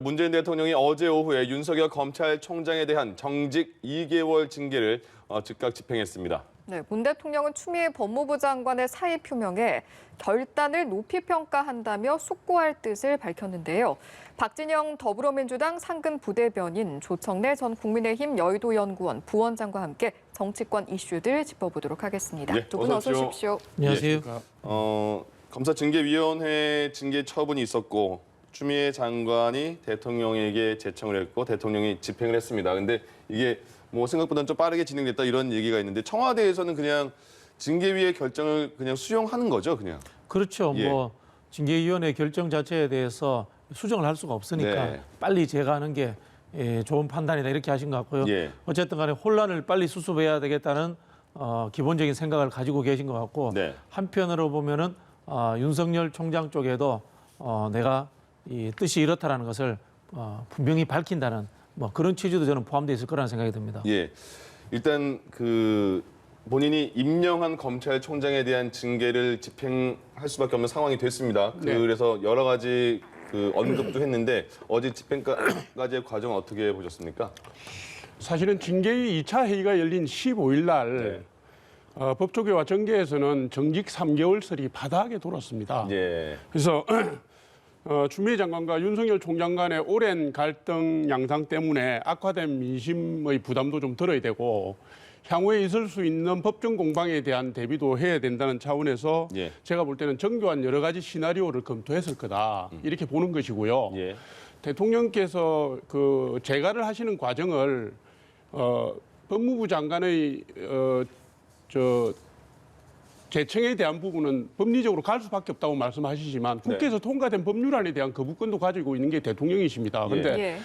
문재인 대통령이 어제 오후에 윤석열 검찰총장에 대한 정직 2개월 징계를 즉각 집행했습니다. 네, 문 대통령은 추미애 법무부 장관의 사의 표명에 결단을 높이 평가한다며 숙고할 뜻을 밝혔는데요. 박진영 더불어민주당 상근 부대변인, 조청래 전 국민의힘 여의도연구원 부원장과 함께 정치권 이슈들 짚어보도록 하겠습니다. 네, 두 분 어서 오십시오. 안녕하세요. 검사징계위원회 징계 처분이 있었고 추미애 장관이 대통령에게 제청을 했고 대통령이 집행을 했습니다. 근데 이게 뭐 생각보다는 좀 빠르게 진행됐다 이런 얘기가 있는데 청와대에서는 그냥 징계위의 결정을 그냥 수용하는 거죠, 그냥. 그렇죠. 예. 뭐 징계위원회 결정 자체에 대해서 수정을 할 수가 없으니까 네. 빨리 제거하는 게 좋은 판단이다 이렇게 하신 것 같고요. 예. 어쨌든 간에 혼란을 빨리 수습해야 되겠다는 기본적인 생각을 가지고 계신 것 같고 네. 한편으로 보면은 윤석열 총장 쪽에도 내가 이 뜻이 이렇다라는 것을 분명히 밝힌다는 뭐 그런 취지도 저는 포함되어 있을 거라는 생각이 듭니다. 예. 일단 본인이 임명한 검찰총장에 대한 징계를 집행할 수밖에 없는 상황이 됐습니다. 네. 그래서 여러 가지 언급도 했는데 어제 집행까지의 과정 어떻게 보셨습니까? 사실은 징계위 2차 회의가 열린 15일 날 법조계와 정계에서는 정직 3개월설이 바닥에 돌았습니다. 예. 그래서 추미애 장관과 윤석열 총장 간의 오랜 갈등 양상 때문에 악화된 민심의 부담도 좀 덜어야 되고 향후에 있을 수 있는 법정 공방에 대한 대비도 해야 된다는 차원에서 예. 제가 볼 때는 정교한 여러 가지 시나리오를 검토했을 거다 이렇게 보는 것이고요. 예. 대통령께서 재가를 하시는 과정을 법무부 장관의 재청에 대한 부분은 법리적으로 갈 수밖에 없다고 말씀하시지만 국회에서 통과된 법률안에 대한 거부권도 가지고 있는 게 대통령이십니다. 그런데 예.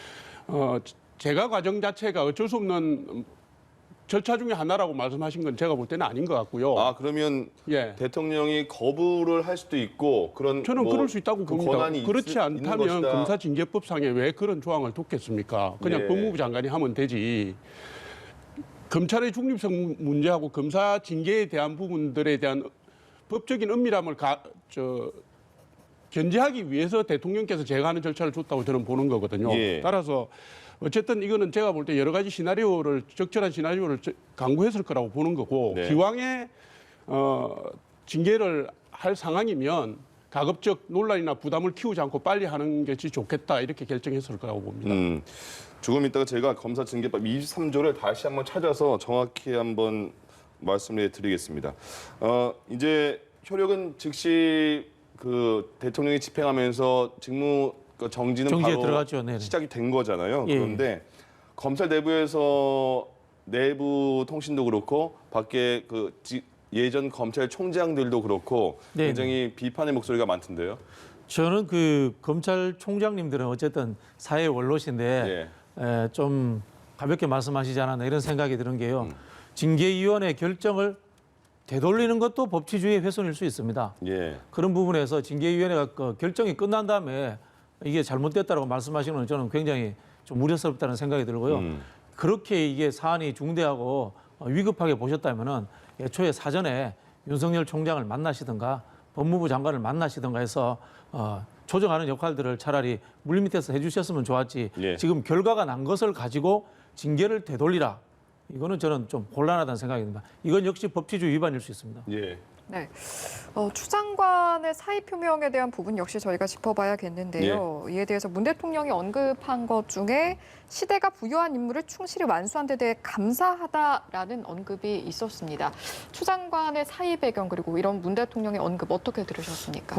재가 과정 자체가 어쩔 수 없는 절차 중에 하나라고 말씀하신 건 제가 볼 때는 아닌 것 같고요. 아, 그러면 예. 대통령이 거부를 할 수도 있고 저는 그럴 수 있다고 그 봅니다. 권한이 그렇지 있는 않다면 것이다. 검사징계법상에 왜 그런 조항을 뒀겠습니까? 그냥 예. 법무부 장관이 하면 되지. 검찰의 중립성 문제하고 검사 징계에 대한 부분들에 대한 법적인 은밀함을 견제하기 위해서 대통령께서 제거하는 절차를 줬다고 저는 보는 거거든요. 예. 따라서 어쨌든 이거는 제가 볼 때 여러 가지 적절한 시나리오를 강구했을 거라고 보는 거고 네. 기왕에 징계를 할 상황이면 가급적 논란이나 부담을 키우지 않고 빨리 하는 것이 좋겠다 이렇게 결정했을 거라고 봅니다. 조금 이따가 제가 검사징계법 23조를 다시 한번 찾아서 정확히 한번 말씀을 드리겠습니다. 이제 효력은 즉시 대통령이 집행하면서 직무 정지는 정지에 바로 들어갔죠. 네네. 시작이 된 거잖아요. 예. 그런데 검찰 내부에서 내부 통신도 그렇고 밖에 예전 검찰총장들도 그렇고 네네. 굉장히 비판의 목소리가 많던데요. 저는 검찰총장님들은 어쨌든 사회 원로신데 좀 가볍게 말씀하시지 않았나 이런 생각이 드는 게요. 징계위원회 결정을 되돌리는 것도 법치주의의 훼손일 수 있습니다. 예. 그런 부분에서 징계위원회가 결정이 끝난 다음에 이게 잘못됐다고 말씀하시는 건 저는 굉장히 좀 우려스럽다는 생각이 들고요. 그렇게 이게 사안이 중대하고 위급하게 보셨다면은 애초에 사전에 윤석열 총장을 만나시든가 법무부 장관을 만나시든가 해서 조정하는 역할들을 차라리 물밑에서 해주셨으면 좋았지. 예. 지금 결과가 난 것을 가지고 징계를 되돌리라. 이거는 저는 좀 곤란하다는 생각이 듭니다. 이건 역시 법치주의 위반일 수 있습니다. 예. 네, 추 장관의 사의 표명에 대한 부분 역시 저희가 짚어봐야겠는데요. 이에 대해서 문 대통령이 언급한 것 중에 시대가 부여한 임무를 충실히 완수한 데 대해 감사하다라는 언급이 있었습니다. 추 장관의 사의 배경 그리고 이런 문 대통령의 언급 어떻게 들으셨습니까?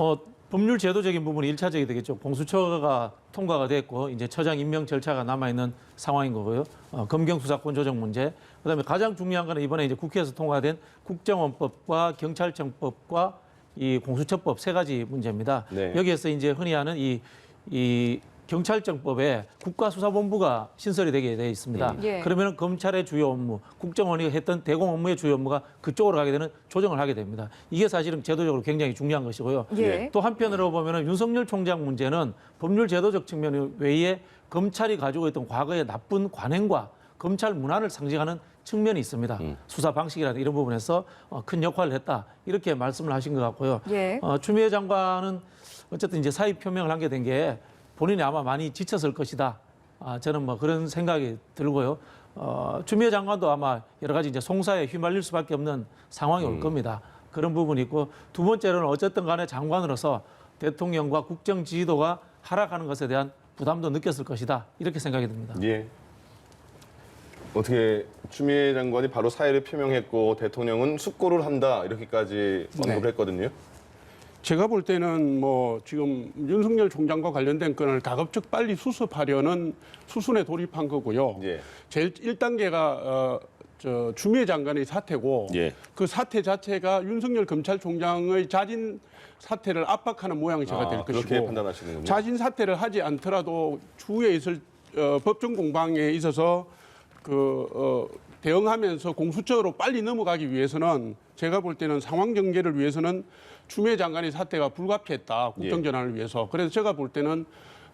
법률 제도적인 부분이 일차적이 되겠죠. 공수처가 통과가 됐고 이제 처장 임명 절차가 남아있는 상황인 거고요. 검경 수사권 조정 문제. 그다음에 가장 중요한 거는 이번에 이제 국회에서 통과된 국정원법과 경찰청법과 이 공수처법 세 가지 문제입니다. 네. 여기에서 이제 흔히 하는 이 경찰청법에 국가수사본부가 신설이 되게 돼 있습니다. 예. 그러면 검찰의 주요 업무, 국정원이 했던 대공 업무의 주요 업무가 그쪽으로 가게 되는 조정을 하게 됩니다. 이게 사실은 제도적으로 굉장히 중요한 것이고요. 예. 또 한편으로 보면은 윤석열 총장 문제는 법률 제도적 측면 외에 검찰이 가지고 있던 과거의 나쁜 관행과 검찰 문화를 상징하는 측면이 있습니다. 수사 방식이라든가 이런 부분에서 큰 역할을 했다. 이렇게 말씀을 하신 것 같고요. 예. 추미애 장관은 어쨌든 이제 사의 표명을 한 게 된 게 본인이 아마 많이 지쳤을 것이다. 저는 뭐 그런 생각이 들고요. 추미애 장관도 아마 여러 가지 이제 송사에 휘말릴 수밖에 없는 상황이 올 겁니다. 그런 부분이 있고 두 번째로는 어쨌든 간에 장관으로서 대통령과 국정 지지도가 하락하는 것에 대한 부담도 느꼈을 것이다. 이렇게 생각이 듭니다. 예. 어떻게 추미애 장관이 바로 사의를 표명했고 대통령은 숙고를 한다 이렇게까지 언급을 했거든요. 제가 볼 때는 뭐 지금 윤석열 총장과 관련된 건을 가급적 빨리 수습하려는 수순에 돌입한 거고요. 예. 제일 1단계가 추미애 장관의 사퇴고 예. 그 사퇴 자체가 윤석열 검찰총장의 자진 사퇴를 압박하는 모양이 제가 될 그렇게 것이고 판단하시는군요. 자진 사퇴를 하지 않더라도 추후에 있을 법정 공방에 있어서 대응하면서 공수처로 빨리 넘어가기 위해서는 제가 볼 때는 상황 전개를 위해서는 추미애 장관의 사퇴가 불가피했다. 국정전환을 위해서. 그래서 제가 볼 때는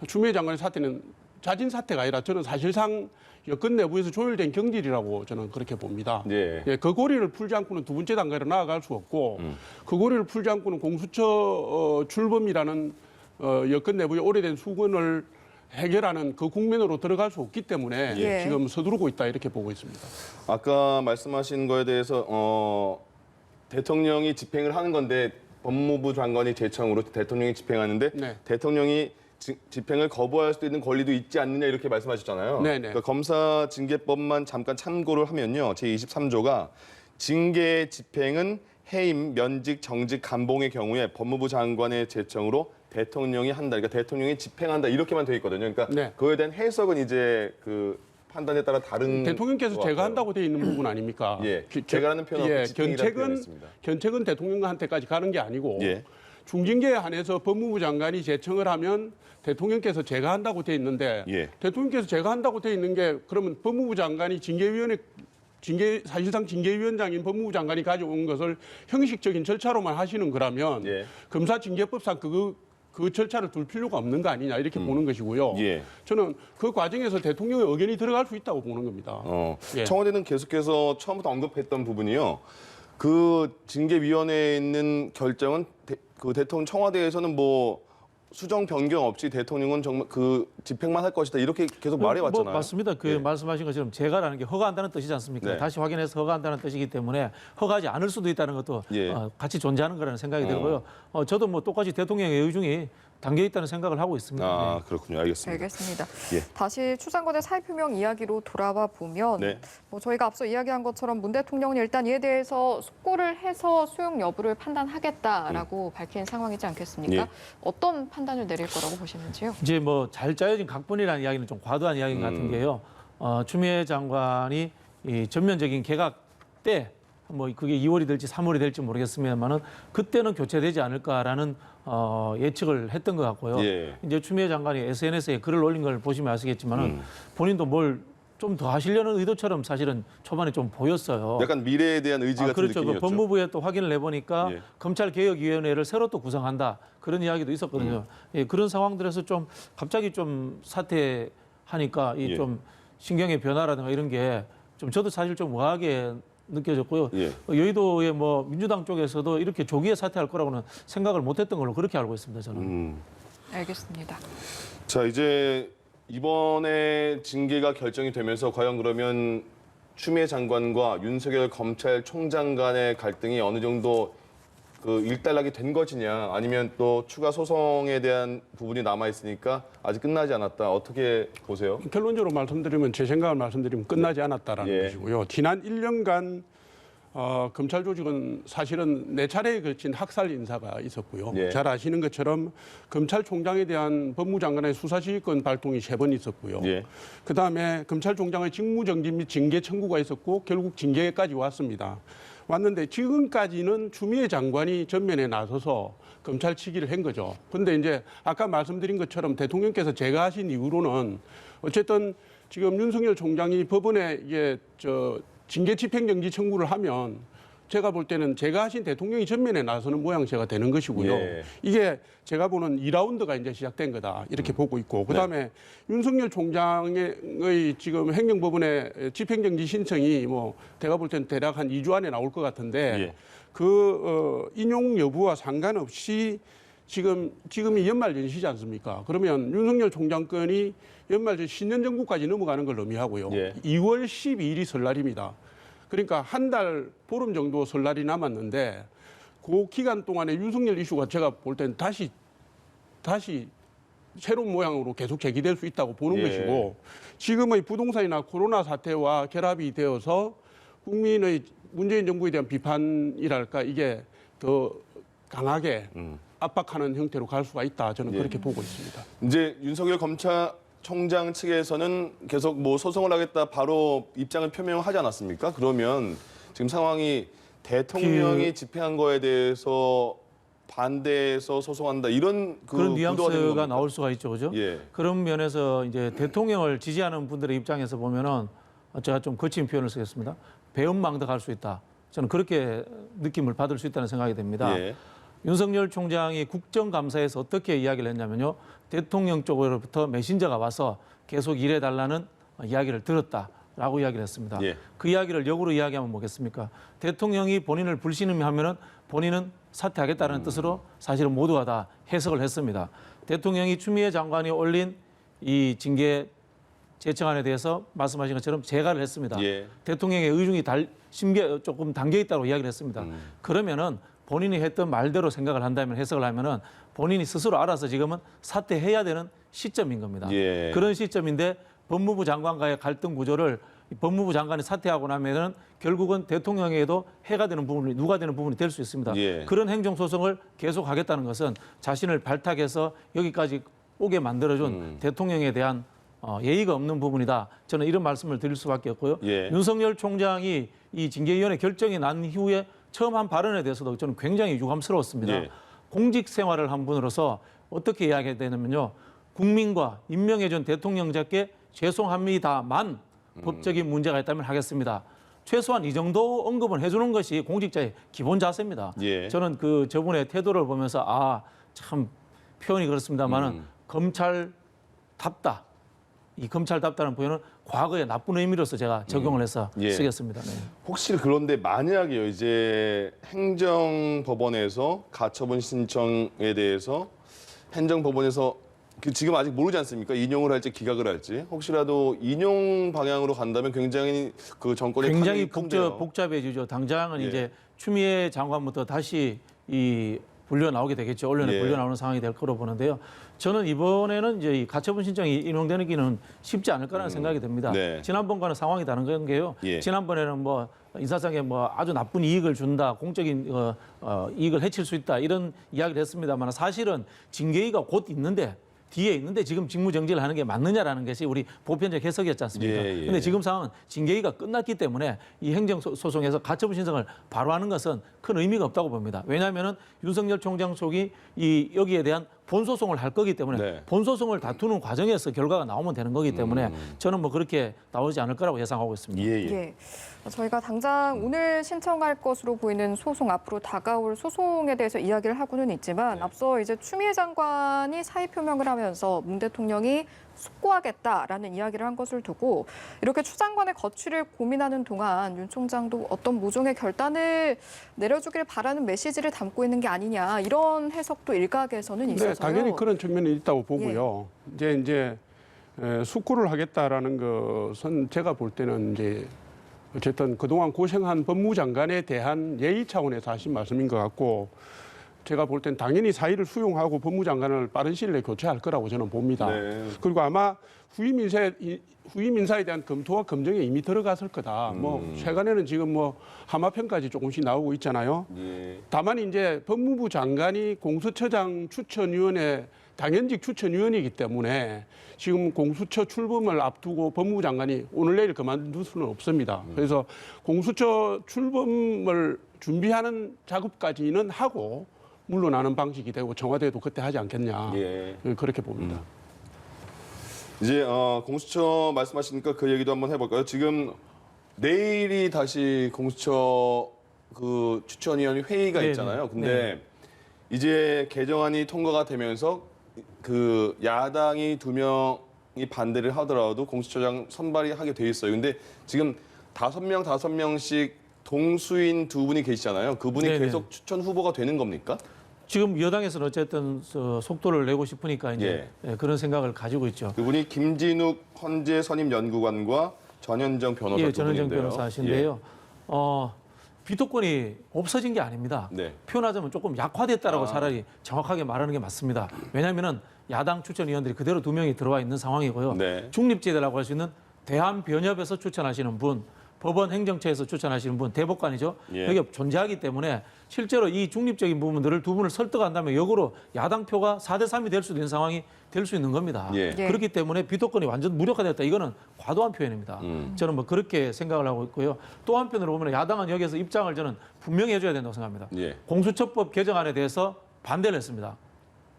추미애 장관의 사퇴는 자진 사퇴가 아니라 저는 사실상 여권 내부에서 조율된 경질이라고 저는 그렇게 봅니다. 예. 예, 그 고리를 풀지 않고는 두 번째 단계로 나아갈 수 없고 그 고리를 풀지 않고는 공수처 출범이라는 여권 내부의 오래된 수건을 해결하는 그 국면으로 들어갈 수 없기 때문에 예. 지금 서두르고 있다 이렇게 보고 있습니다. 아까 말씀하신 거에 대해서 대통령이 집행을 하는 건데 법무부 장관이 제청으로 대통령이 집행하는데 네. 대통령이 집행을 거부할 수도 있는 권리도 있지 않느냐 이렇게 말씀하셨잖아요. 네네. 그러니까 검사징계법만 잠깐 참고를 하면요. 제23조가 징계 집행은 해임, 면직, 정직, 감봉의 경우에 법무부 장관의 제청으로 대통령이 한다. 그러니까 대통령이 집행한다 이렇게만 돼 있거든요. 그러니까 네. 그거에 대한 해석은 이제 그 판단에 따라 다른 대통령께서 것 제가 같아요. 한다고 돼 있는 부분 아닙니까? 예, 제가 하는 표현은 예, 집행이라는 표현이었습니다. 견책은 대통령한테까지 가는 게 아니고 예. 중징계에 한해서 법무부 장관이 제청을 하면 대통령께서 제가 한다고 돼 있는데 예. 대통령께서 제가 한다고 돼 있는 게 그러면 법무부 장관이 사실상 징계위원장인 법무부 장관이 가져온 것을 형식적인 절차로만 하시는 거라면 예. 검사징계법상 그 절차를 둘 필요가 없는 거 아니냐 이렇게 보는 것이고요. 예. 저는 그 과정에서 대통령의 의견이 들어갈 수 있다고 보는 겁니다. 예. 청와대는 계속해서 처음부터 언급했던 부분이요. 그 징계위원회에 있는 결정은 그 대통령 청와대에서는 뭐 수정 변경 없이 대통령은 정말 그 집행만 할 것이다 이렇게 계속 말해왔잖아요. 뭐 맞습니다. 그 예. 말씀하신 것처럼 제가라는 게 허가한다는 뜻이지 않습니까? 네. 다시 확인해서 허가한다는 뜻이기 때문에 허가하지 않을 수도 있다는 것도 예. 같이 존재하는 거라는 생각이 들고요. 저도 뭐 똑같이 대통령의 의중이 담겨 있다는 생각을 하고 있습니다. 네. 그렇군요. 알겠습니다. 알겠습니다. 예. 다시 추 장관의 사의 표명 이야기로 돌아와 보면 네. 뭐 저희가 앞서 이야기한 것처럼 문 대통령은 일단 이에 대해서 숙고를 해서 수용 여부를 판단하겠다라고 밝힌 상황이지 않겠습니까? 예. 어떤 판단을 내릴 거라고 보시는지요? 이제 뭐 잘 짜여진 각본이라는 이야기는 좀 과도한 이야기 같은 게요. 추미애 장관이 이 전면적인 개각 때 뭐 그게 2월이 될지 3월이 될지 모르겠습니다만은 그때는 교체되지 않을까라는 예측을 했던 것 같고요. 예. 이제 추미애 장관이 SNS에 글을 올린 걸 보시면 아시겠지만은 본인도 뭘 좀 더 하시려는 의도처럼 사실은 초반에 좀 보였어요. 약간 미래에 대한 의지 같은 그렇죠. 그 느낌이었죠. 법무부에 또 확인을 해보니까 예. 검찰개혁위원회를 새로 또 구성한다. 그런 이야기도 있었거든요. 예, 그런 상황들에서 좀 갑자기 좀 사퇴하니까 이 예. 좀 신경의 변화라든가 이런 게 좀 저도 사실 좀 우아하게 느껴졌고요. 예. 여의도의 뭐 민주당 쪽에서도 이렇게 조기에 사퇴할 거라고는 생각을 못했던 걸로 그렇게 알고 있습니다. 저는. 알겠습니다. 자, 이제 이번에 징계가 결정이 되면서 과연 그러면 추미애 장관과 윤석열 검찰총장 간의 갈등이 어느 정도 그 일단락이 된 것이냐 아니면 또 추가 소송에 대한 부분이 남아 있으니까 아직 끝나지 않았다. 어떻게 보세요? 결론적으로 말씀드리면 제 생각을 말씀드리면 끝나지 않았다라는 예. 것이고요. 지난 1년간 검찰 조직은 사실은 4차례에 걸친 학살 인사가 있었고요. 예. 잘 아시는 것처럼 검찰총장에 대한 법무장관의 수사지휘권 발동이 3번 있었고요. 예. 그다음에 검찰총장의 직무정지 및 징계 청구가 있었고 결국 징계까지 왔습니다. 왔는데 지금까지는 추미애 장관이 전면에 나서서 검찰 치기를 한 거죠. 그런데 이제 아까 말씀드린 것처럼 대통령께서 제가 하신 이후로는 어쨌든 지금 윤석열 총장이 법원에 징계 집행정지 청구를 하면 제가 볼 때는 제가 하신 대통령이 전면에 나서는 모양새가 되는 것이고요. 예. 이게 제가 보는 2라운드가 이제 시작된 거다 이렇게 보고 있고 그다음에 윤석열 총장의 지금 행정법원의 집행정지 신청이 뭐 제가 볼 때는 대략 한 2주 안에 나올 것 같은데 예. 인용 여부와 상관없이 지금이 연말 연시지 않습니까? 그러면 윤석열 총장권이 연말 신년 정부까지 넘어가는 걸 의미하고요. 예. 2월 12일이 설날입니다. 그러니까 한 달 보름 정도 설날이 남았는데 그 기간 동안에 윤석열 이슈가 제가 볼 때는 다시 새로운 모양으로 계속 제기될 수 있다고 보는 예. 것이고 지금의 부동산이나 코로나 사태와 결합이 되어서 국민의 문재인 정부에 대한 비판이랄까 이게 더 강하게 압박하는 형태로 갈 수가 있다. 저는 그렇게 보고 있습니다. 이제 윤석열 검찰총장 측에서는 계속 뭐 소송을 하겠다 바로 입장을 표명하지 않았습니까? 그러면 지금 상황이 대통령이 집행한 거에 대해서 반대해서 소송한다 이런 그런 구도가 되는 뉘앙스가 겁니까? 나올 수가 있죠, 그죠? 예. 그런 면에서 이제 대통령을 지지하는 분들의 입장에서 보면은 제가 좀 거친 표현을 쓰겠습니다. 배은망덕할 수 있다. 저는 그렇게 느낌을 받을 수 있다는 생각이 됩니다. 예. 윤석열 총장이 국정감사에서 어떻게 이야기를 했냐면요. 대통령 쪽으로부터 메신저가 와서 계속 일해달라는 이야기를 들었다라고 이야기를 했습니다. 예. 그 이야기를 역으로 이야기하면 뭐겠습니까? 대통령이 본인을 불신임하면은 본인은 사퇴하겠다는 뜻으로 사실은 모두가 다 해석을 했습니다. 대통령이 추미애 장관이 올린 이 징계 제청안에 대해서 말씀하신 것처럼 재가를 했습니다. 예. 대통령의 의중이 조금 담겨 있다고 이야기를 했습니다. 그러면은 본인이 했던 말대로 생각을 한다면 해석을 하면은 본인이 스스로 알아서 지금은 사퇴해야 되는 시점인 겁니다. 예. 그런 시점인데 법무부 장관과의 갈등 구조를 법무부 장관이 사퇴하고 나면은 결국은 대통령에게도 해가 되는 부분이 누가 되는 부분이 될 수 있습니다. 예. 그런 행정 소송을 계속하겠다는 것은 자신을 발탁해서 여기까지 오게 만들어준 대통령에 대한 예의가 없는 부분이다. 저는 이런 말씀을 드릴 수밖에 없고요. 예. 윤석열 총장이 이 징계위원회 결정이 난 이후에 처음 한 발언에 대해서도 저는 굉장히 유감스러웠습니다. 예. 공직 생활을 한 분으로서 어떻게 이야기해야 되냐면요. 국민과 임명해준 대통령자께 죄송합니다만 법적인 문제가 있다면 하겠습니다. 최소한 이 정도 언급은 해주는 것이 공직자의 기본 자세입니다. 예. 저는 저분의 태도를 보면서 참 표현이 그렇습니다만은 검찰답다. 이 검찰답다는 표현은 과거의 나쁜 의미로서 제가 적용을 해서 예. 쓰겠습니다. 네. 혹시 그런데 만약에요 이제 행정법원에서 가처분 신청에 대해서 행정법원에서 지금 아직 모르지 않습니까? 인용을 할지 기각을 할지 혹시라도 인용 방향으로 간다면 굉장히 그 정권의 굉장히 타격이 큰데요. 복잡해지죠. 당장은 예. 이제 추미애 장관부터 다시 불려 나오게 되겠죠. 언론에 예. 불려 나오는 상황이 될 거로 보는데요. 저는 이번에는 이제 이 가처분 신청이 인용되는 기는 쉽지 않을 거라는 생각이 듭니다. 네. 지난번과는 상황이 다른 게요. 예. 지난번에는 인사상에 아주 나쁜 이익을 준다, 공적인 이익을 해칠 수 있다 이런 이야기를 했습니다만 사실은 징계위가 곧 뒤에 있는데 지금 직무정지를 하는 게 맞느냐라는 것이 우리 보편적 해석이었지 않습니까? 예, 예. 근데 지금 상황은 징계위가 끝났기 때문에 이 행정소송에서 가처분 신청을 바로 하는 것은 큰 의미가 없다고 봅니다. 왜냐하면 윤석열 총장 쪽이 여기에 대한 본소송을 할 거기 때문에 네. 본소송을 다투는 과정에서 결과가 나오면 되는 거기 때문에 저는 그렇게 나오지 않을 거라고 예상하고 있습니다. 예, 예. 예. 저희가 당장 오늘 신청할 것으로 보이는 소송, 앞으로 다가올 소송에 대해서 이야기를 하고는 있지만 앞서 이제 추미애 장관이 사의 표명을 하면서 문 대통령이 숙고하겠다라는 이야기를 한 것을 두고 이렇게 추 장관의 거취를 고민하는 동안 윤 총장도 어떤 모종의 결단을 내려주길 바라는 메시지를 담고 있는 게 아니냐 이런 해석도 일각에서는 있어서요. 네, 당연히 그런 측면이 있다고 보고요. 이제 숙고를 하겠다라는 것은 제가 볼 때는 이제 어쨌든 그동안 고생한 법무장관에 대한 예의 차원에서 하신 말씀인 것 같고 제가 볼 땐 당연히 사의를 수용하고 법무장관을 빠른 시일 내에 교체할 거라고 저는 봅니다. 네. 그리고 아마 후임 인사에 대한 검토와 검증에 이미 들어갔을 거다. 최근에는 지금 하마평까지 조금씩 나오고 있잖아요. 예. 다만 이제 법무부 장관이 공수처장 추천위원회 당연직 추천위원이기 때문에 지금 공수처 출범을 앞두고 법무부 장관이 오늘 내일 그만둘 수는 없습니다. 그래서 공수처 출범을 준비하는 작업까지는 하고 물러나는 방식이 되고 청와대도 그때 하지 않겠냐. 예. 그렇게 봅니다. 이제 공수처 말씀하시니까 그 얘기도 한번 해볼까요? 지금 내일이 다시 공수처 그 추천위원 회의가 네네. 있잖아요. 근데 이제 개정안이 통과가 되면서 그 야당이 2명이 반대를 하더라도 공수처장 선발이 하게 돼 있어요. 근데 지금 5명씩 동수인 2분이 계시잖아요. 그분이 네네. 계속 추천 후보가 되는 겁니까? 지금 여당에서는 어쨌든 속도를 내고 싶으니까 이제 그런 생각을 가지고 있죠. 그분이 김진욱 헌재 선임 연구관과 전현정 변호사 예, 두 전현정 분인데요. 변호사신데요. 비토권이 없어진 게 아닙니다. 네. 표현하자면 조금 약화됐다라고 차라리 정확하게 말하는 게 맞습니다. 왜냐하면은 야당 추천위원들이 그대로 2명이 들어와 있는 상황이고요. 네. 중립지대라고 할 수 있는 대한변협에서 추천하시는 분, 법원 행정처에서 추천하시는 분, 대법관이죠. 예. 여기 존재하기 때문에 실제로 이 중립적인 부분들을 두 분을 설득한다면 역으로 야당 표가 4대 3이 될 수도 있는 상황이 될 수 있는 겁니다. 예. 예. 그렇기 때문에 비토권이 완전 무력화됐다. 이거는 과도한 표현입니다. 저는 뭐 그렇게 생각을 하고 있고요. 또 한편으로 보면 야당은 여기에서 입장을 저는 분명히 해줘야 된다고 생각합니다. 예. 공수처법 개정안에 대해서 반대를 했습니다.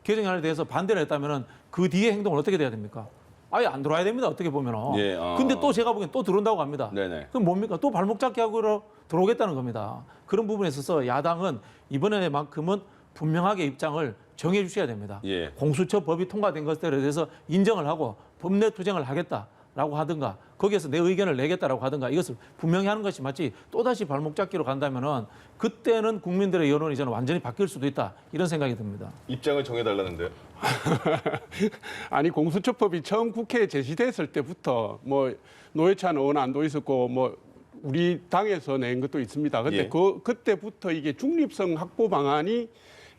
개정안에 대해서 반대를 했다면 그 뒤에 행동을 어떻게 돼야 됩니까? 아예 안 들어와야 됩니다. 어떻게 보면은. 예, 근데 또 제가 보기엔 또 들어온다고 합니다. 네네. 그럼 뭡니까? 또 발목 잡기 하고 들어오겠다는 겁니다. 그런 부분에 있어서 야당은 이번에만큼은 분명하게 입장을 정해 주셔야 됩니다. 예. 공수처 법이 통과된 것들에 대해서 인정을 하고 법내 투쟁을 하겠다라고 하든가 거기에서 내 의견을 내겠다라고 하든가 이것을 분명히 하는 것이 맞지 또다시 발목 잡기로 간다면은 그때는 국민들의 여론이 저는 완전히 바뀔 수도 있다 이런 생각이 듭니다. 입장을 정해달라는데요. 아니 공수처법이 처음 국회에 제시됐을 때부터 뭐 노회찬 의원 안도 있었고 뭐 우리 당에서 낸 것도 있습니다. 근데 예. 그때부터 이게 중립성 확보 방안이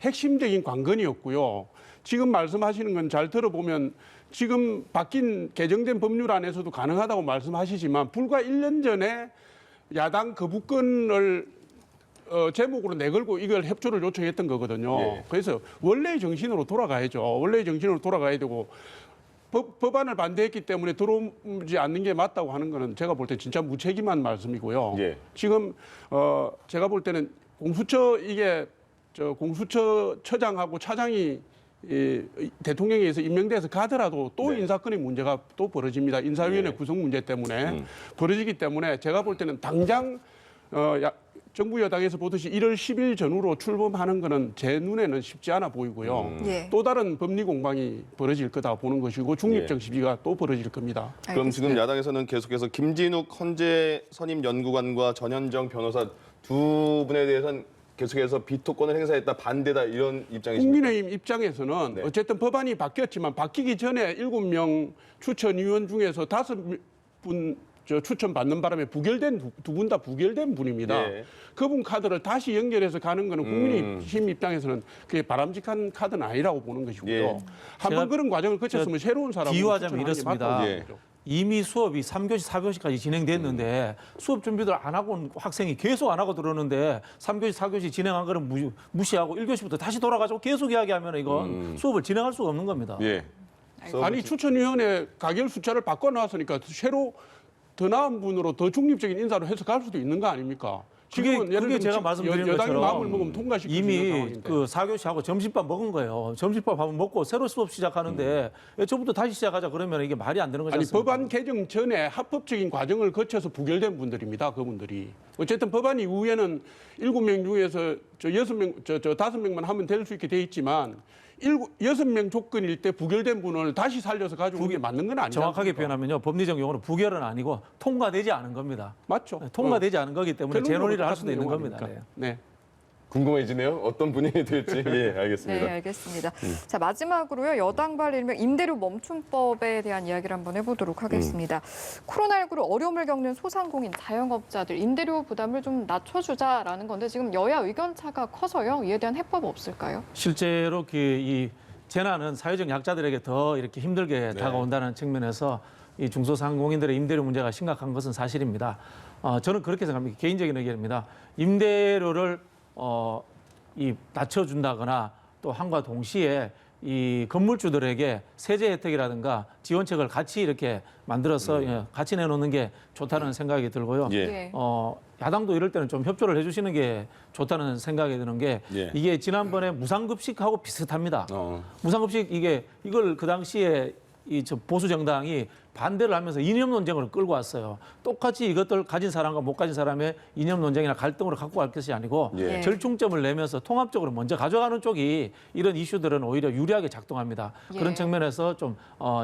핵심적인 관건이었고요. 지금 말씀하시는 건 잘 들어보면 지금 바뀐 개정된 법률 안에서도 가능하다고 말씀하시지만 불과 1년 전에 야당 거부권을 제목으로 내걸고 이걸 협조를 요청했던 거거든요. 예. 그래서 원래의 정신으로 돌아가야죠. 원래의 정신으로 돌아가야 되고 법안을 반대했기 때문에 들어오지 않는 게 맞다고 하는 거는 제가 볼 때 진짜 무책임한 말씀이고요. 예. 지금 제가 볼 때는 공수처처장하고 차장이 대통령에 의해서 임명돼서 가더라도 또 네. 인사권의 문제가 또 벌어집니다. 인사위원회 예. 구성 문제 때문에 벌어지기 때문에 제가 볼 때는 당장 정부 여당에서 보듯이 1월 10일 전후로 출범하는 거는 제 눈에는 쉽지 않아 보이고요. 예. 또 다른 법리 공방이 벌어질 거다 보는 것이고 중립적 시비가 또 벌어질 겁니다. 그럼 지금 알겠습니다. 야당에서는 계속해서 김진욱 헌재 선임 연구관과 전현정 변호사 두 분에 대해서는 계속해서 비토권을 행사했다 반대다 이런 입장이십니까? 국민의힘 입장에서는 네. 어쨌든 법안이 바뀌었지만 바뀌기 전에 7명 추천위원 중에서 5분 추천 받는 바람에 부결된 두 분 다 부결된 분입니다. 예. 그분 카드를 다시 연결해서 가는 거는 국민의힘 입장에서는 그게 바람직한 카드는 아니라고 보는 것이고요. 예. 한 제가 번 그런 과정을 거쳤으면 새로운 사람을 비유하자면 추천하는 게 이렇습니다. 맞다고 예. 보죠. 이미 수업이 3교시, 4교시까지 진행됐는데 수업 준비를 안 하고 온 학생이 계속 안 하고 들어오는데 3교시, 4교시 진행한 거는 무시하고 1교시부터 다시 돌아가지고 계속 이야기하면 이건 수업을 진행할 수가 없는 겁니다. 예. 아니 추천위원회 가결 숫자를 바꿔놨으니까 새로 더 나은 분으로 더 중립적인 인사로 해서 갈 수도 있는 거 아닙니까? 지금은 예를 그게 들면 제가 말씀드린 여당이 것처럼 마음을 먹으면 통과시킬 수 있는 이미 상황인데. 그 4교시하고 점심밥 먹은 거예요. 점심밥 한번 먹고 새로 수업 시작하는데 저부터 다시 시작하자 그러면 이게 말이 안 되는 거지 아니 않습니까? 법안 개정 전에 합법적인 과정을 거쳐서 부결된 분들입니다. 그분들이. 어쨌든 법안 이후에는 7명 중에서 5명만 하면 될 수 있게 돼 있지만 6명 조건일 때 부결된 분을 다시 살려서 가지고 오는 게 맞는 건 아니죠. 정확하게 표현하면요. 법리적 용어로 부결은 아니고 통과되지 않은 겁니다. 맞죠. 통과되지 않은 거기 때문에 결론적으로 재논의를 할 똑같은 수도 있는 겁니다. 내용이니까. 네. 네. 궁금해지네요. 어떤 분이 될지. 예, 알겠습니다. 네, 알겠습니다. 자, 마지막으로요. 여당발 일명 임대료 멈춤법에 대한 이야기를 한번 해보도록 하겠습니다. 코로나19로 어려움을 겪는 소상공인, 자영업자들 임대료 부담을 좀 낮춰주자라는 건데 지금 여야 의견 차가 커서요. 이에 대한 해법 없을까요? 실제로 이 재난은 사회적 약자들에게 더 이렇게 힘들게 다가온다는 측면에서 이 중소상공인들의 임대료 문제가 심각한 것은 사실입니다. 저는 그렇게 생각합니다. 개인적인 의견입니다. 임대료를 낮춰준다거나 또 한과 동시에 이 건물주들에게 세제 혜택이라든가 지원책을 같이 이렇게 만들어서 같이 내놓는 게 좋다는 생각이 들고요. 예. 네. 야당도 이럴 때는 좀 협조를 해주시는 게 좋다는 생각이 드는 게 예. 이게 지난번에 무상급식하고 비슷합니다. 무상급식 이걸 그 당시에 저 보수 정당이 반대를 하면서 이념 논쟁을 끌고 왔어요. 똑같이 이것들 가진 사람과 못 가진 사람의 이념 논쟁이나 갈등으로 갖고 갈 것이 아니고 예. 절충점을 내면서 통합적으로 먼저 가져가는 쪽이 이런 이슈들은 오히려 유리하게 작동합니다. 예. 그런 측면에서 좀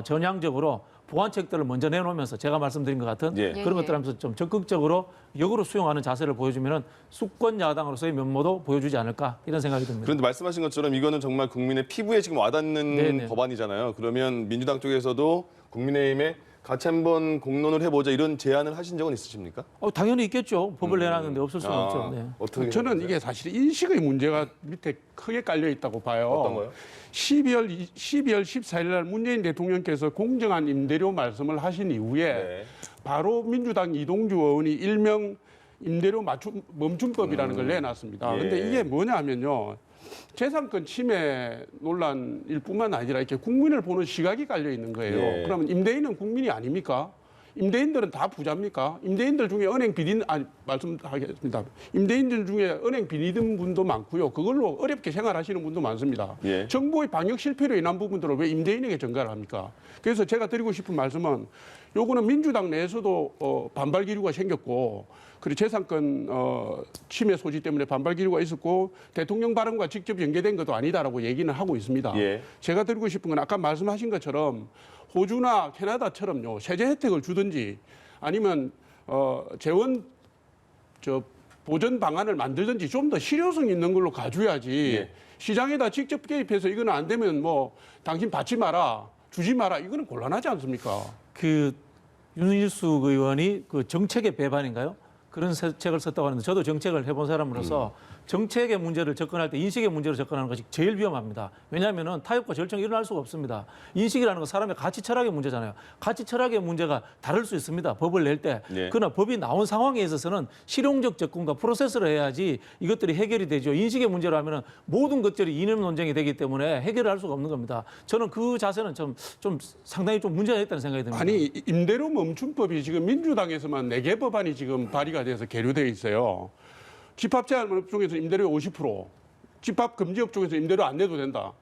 전향적으로 보완책들을 먼저 내놓으면서 제가 말씀드린 것 같은 예. 그런 것들 하면서 좀 적극적으로 역으로 수용하는 자세를 보여주면은 수권 야당으로서의 면모도 보여주지 않을까 이런 생각이 듭니다. 그런데 말씀하신 것처럼 이거는 정말 국민의 피부에 지금 와닿는 네네. 법안이잖아요. 그러면 민주당 쪽에서도 국민의힘에 같이 한번 공론을 해보자 이런 제안을 하신 적은 있으십니까? 당연히 있겠죠. 법을 내놨는데 없을 수는 없죠. 네. 어떻게 저는 생각하세요? 이게 사실 인식의 문제가 밑에 크게 깔려 있다고 봐요. 어떤 거요? 12월 14일 날 문재인 대통령께서 공정한 임대료 말씀을 하신 이후에 네. 바로 민주당 이동주 의원이 일명 임대료 멈춤법이라는 걸 내놨습니다. 예. 그런데 이게 뭐냐면요. 재산권 침해 논란일 뿐만 아니라 이렇게 국민을 보는 시각이 깔려 있는 거예요. 예. 그러면 임대인은 국민이 아닙니까? 임대인들은 다 부자입니까? 임대인들 중에 은행 빚인 말씀하겠습니다. 임대인들 중에 은행 빚는 분도 많고요. 그걸로 어렵게 생활하시는 분도 많습니다. 예. 정부의 방역 실패로 인한 부분들을 왜 임대인에게 전가를 합니까? 그래서 제가 드리고 싶은 말씀은 요거는 민주당 내에서도 반발 기류가 생겼고 그리고 재산권 침해 소지 때문에 반발 기류가 있었고 대통령 발언과 직접 연계된 것도 아니다라고 얘기는 하고 있습니다. 예. 제가 드리고 싶은 건 아까 말씀하신 것처럼 호주나 캐나다처럼요 세제 혜택을 주든지 아니면 재원 보전 방안을 만들든지 좀 더 실효성 있는 걸로 가줘야지 예. 시장에다 직접 개입해서 이거는 안 되면 뭐 당신 받지 마라 주지 마라 이거는 곤란하지 않습니까? 그 윤일숙 의원이 그 정책의 배반인가요? 그런 책을 썼다고 하는데 저도 정책을 해본 사람으로서 정책의 문제를 접근할 때 인식의 문제로 접근하는 것이 제일 위험합니다. 왜냐하면 타협과 절정이 일어날 수가 없습니다. 인식이라는 건 사람의 가치 철학의 문제잖아요. 가치 철학의 문제가 다를 수 있습니다. 법을 낼 때. 네. 그러나 법이 나온 상황에 있어서는 실용적 접근과 프로세스를 해야지 이것들이 해결이 되죠. 인식의 문제로 하면 모든 것들이 이념 논쟁이 되기 때문에 해결을 할 수가 없는 겁니다. 저는 그 자세는 좀 상당히 좀 문제가 있다는 생각이 듭니다. 아니 임대료 멈춤법이 지금 민주당에서만 4개 법안이 지금 발의가 돼서 계류돼 있어요. 집합 제한업 중에서 임대료 50%, 집합 금지업 중에서 임대료 안 내도 된다.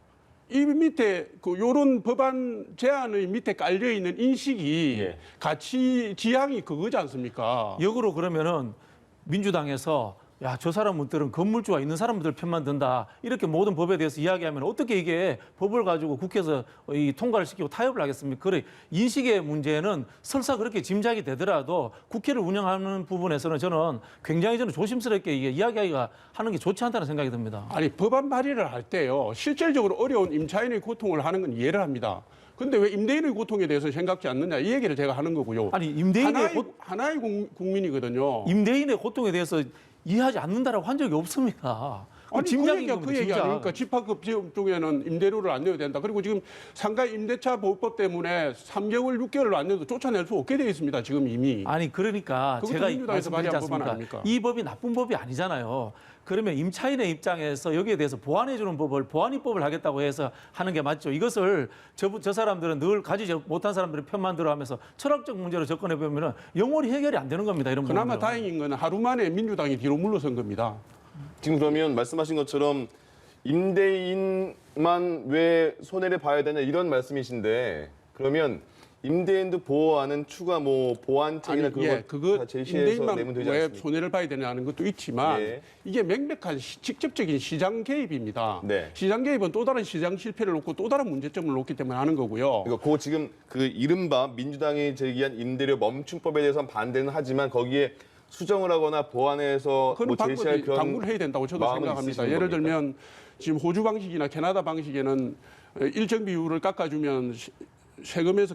이 밑에 그 요런 법안 제안의 밑에 깔려 있는 인식이 예. 가치 지향이 그거지 않습니까? 역으로 그러면은 민주당에서 야, 저 사람들은 건물주가 있는 사람들 편만 든다. 이렇게 모든 법에 대해서 이야기하면 어떻게 이게 법을 가지고 국회에서 이 통과를 시키고 타협을 하겠습니까? 그래, 인식의 문제는 설사 그렇게 짐작이 되더라도 국회를 운영하는 부분에서는 저는 굉장히 조심스럽게 이게 이야기하기가 하는 게 좋지 않다는 생각이 듭니다. 아니 법안 발의를 할 때요 실질적으로 어려운 임차인의 고통을 하는 건 이해를 합니다. 근데 왜 임대인의 고통에 대해서 생각지 않느냐 이 얘기를 제가 하는 거고요. 아니, 임대인의 하나의 국민이거든요. 임대인의 고통에 대해서 이해하지 않는다라고 한 적이 없습니다. 아니 짐작인 그 겁니다, 얘기 짐작. 아닙니까? 집합급 지역 중에는 임대료를 안 내야 된다. 그리고 지금 상가 임대차 보호법 때문에 3개월, 6개월을 안 내도 쫓아낼 수 없게 되어 있습니다. 지금 이미. 아니 그러니까 그것도 제가 민주당에서 말씀드리지 발의한 법안 않습니까? 아닙니까? 이 법이 나쁜 법이 아니잖아요. 그러면 임차인의 입장에서 여기에 대해서 보완해 주는 법을 보완입법을 하겠다고 해서 하는 게 맞죠. 이것을 저 사람들은 늘 가지지 못한 사람들의 편만 들어하면서 철학적 문제로 접근해 보면 영원히 해결이 안 되는 겁니다. 이런 그나마 부분들은. 다행인 건 하루 만에 민주당이 뒤로 물러선 겁니다. 지금 그러면 말씀하신 것처럼 임대인만 왜 손해를 봐야 되냐 이런 말씀이신데 그러면 임대인도 보호하는 추가 보완책이나 그런 그거 다 제시해서 내면 임대인만 되지 왜 않습니까? 손해를 봐야 되냐는 것도 있지만 예. 이게 명백한 직접적인 시장 개입입니다. 네. 시장 개입은 또 다른 시장 실패를 놓고 또 다른 문제점을 놓기 때문에 하는 거고요. 그러니까 지금 그 이른바 민주당이 제기한 임대료 멈춤법에 대해서는 반대는 하지만 거기에 수정을 하거나 보완해서 그런 제시할 방법이 그런 당구를 해야 된다고 저도 마음은 생각합니다. 있으신 예를 겁니까? 들면 지금 호주 방식이나 캐나다 방식에는 일정 비율을 깎아주면 세금에서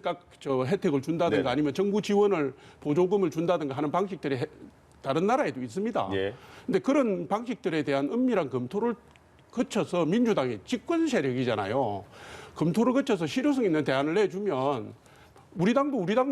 혜택을 준다든가 네. 아니면 정부 지원을 보조금을 준다든가 하는 방식들이 다른 나라에도 있습니다. 예. 근데 그런 방식들에 대한 은밀한 검토를 거쳐서 민주당이 집권 세력이잖아요. 검토를 거쳐서 실효성 있는 대안을 내주면 우리 당도 우리 당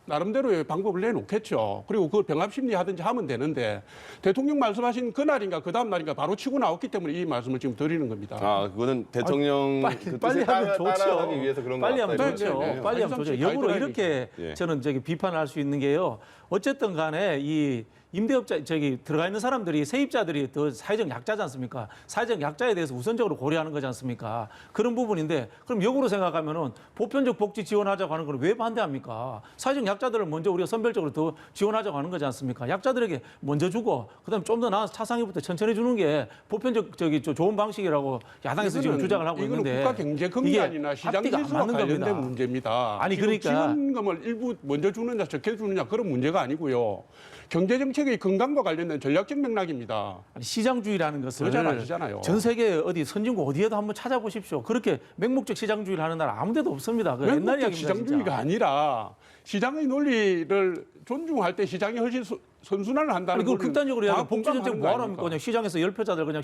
나름대로의 방법을 내놓겠죠. 그리고 그걸 병합심리 하든지 하면 되는데 대통령 말씀하신 그날인가 그 다음 날인가 바로 치고 나왔기 때문에 이 말씀을 지금 드리는 겁니다. 그거는 대통령 그 빨리 뜻에 하면 좋죠. 따라가기 위해서 그런 거 빨리 하면 같다. 좋죠. 네, 네. 빨리 하면 좋죠. 가이드라인이 역으로 이렇게 예. 저는 비판할 수 있는 게요. 어쨌든 간에 이 임대업자 들어가 있는 사람들이 세입자들이 더 사회적 약자지 않습니까? 사회적 약자에 대해서 우선적으로 고려하는 거지 않습니까? 그런 부분인데 그럼 역으로 생각하면은 보편적 복지 지원하자고 하는 걸 왜 반대합니까? 사회적 약자들을 먼저 우리가 선별적으로 더 지원하자고 하는 거지 않습니까? 약자들에게 먼저 주고 그다음 좀 더 나아서 차상위부터 천천히 주는 게 보편적 좋은 방식이라고 야당에서 지금 주장을 하고 이거는 있는데 국가 경제 경단이나 시장 앞뒤가 안 질서와 맞는 관련된 겁니다. 문제입니다. 아니, 지금 그러니까. 지원금을 일부 먼저 주느냐 적게 주느냐 그런 문제가 아니고요. 경제 정책의 건강과 관련된 전략적 맥락입니다. 아니, 시장주의라는 것을 그거 잘 아시잖아요. 전 세계 어디 선진국 어디에도 한번 찾아보십시오. 그렇게 맹목적 시장주의를 하는 나라 아무데도 없습니다. 그 옛날 맹목적 이야기입니다. 시장주의가 진짜. 아니라 시장의 논리를 존중할 때 시장이 훨씬 선순환을 한다는 아니, 그걸 걸 극단적으로 다 이야기 복지 정책 공감하는 거 뭐하러 합니까? 아닙니까? 그냥 시장에서 열표자들 그냥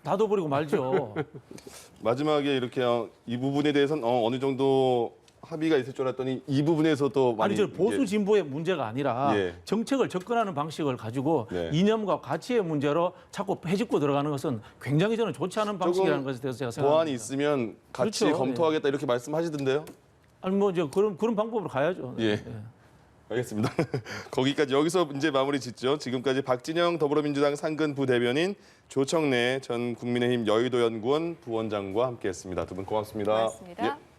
놔둬버리고 말죠. 마지막에 이렇게 이 부분에 대해서는 어느 정도 합의가 있을 줄 알았더니 이 부분에서도 많이 아니 저 보수 이제 진보의 문제가 아니라 예. 정책을 접근하는 방식을 가지고 네. 이념과 가치의 문제로 자꾸 해집고 들어가는 것은 굉장히 저는 좋지 않은 방식이라는 것에 대해서 제가 생각합니다. 보완이 있으면 같이 그렇죠. 검토하겠다 이렇게 말씀하시던데요. 아니 뭐 이제 그런 방법으로 가야죠. 예. 알겠습니다. 거기까지 여기서 이제 마무리 짓죠. 지금까지 박진영 더불어민주당 상근 부대변인, 조청래 전 국민의힘 여의도연구원 부원장과 함께했습니다. 두 분 고맙습니다. 고맙습니다. 예.